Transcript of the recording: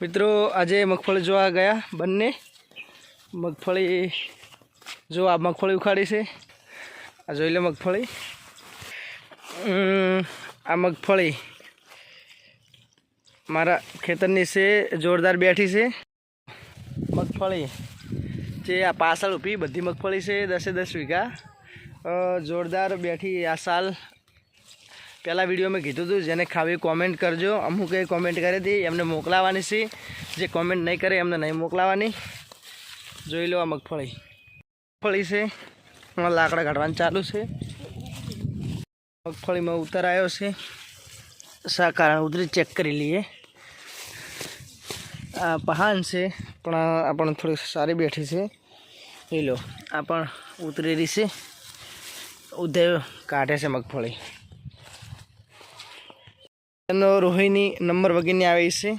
મિત્રો આજે મગફળી જોવા ગયા બંને મગફળી જો આ મગફળી ઉખાડી છે આ જોઈ લે મગફળી આ મગફળી મારા ખેતરની છે જોરદાર બેઠી છે મગફળી જે આ પાછળ ઊભી બધી મગફળી છે 10 વીઘા જોરદાર બેઠી આ સાલ પહેલા વિડીયો મેં કીધું હતું જેને ખાવી કોમેન્ટ કરજો અમુકે કોમેન્ટ કરી હતી એમને મોકલાવાની છે જે કોમેન્ટ નહીં કરે એમને નહીં મોકલાવાની જોઈ લો આ મગફળી છે હમણાં લાકડા કાઢવાનું ચાલુ છે મગફળીમાં ઉતર આવ્યો છે શા કારણ ઉતરી ચેક કરી લઈએ આ પહાન છે પણ આ પણ થોડી સારી બેઠી છે એ લો આ પણ ઉતરેલી છે ઉદય કાઢે છે મગફળી એનો રોહિણી નંબર વગેરેની આવી છે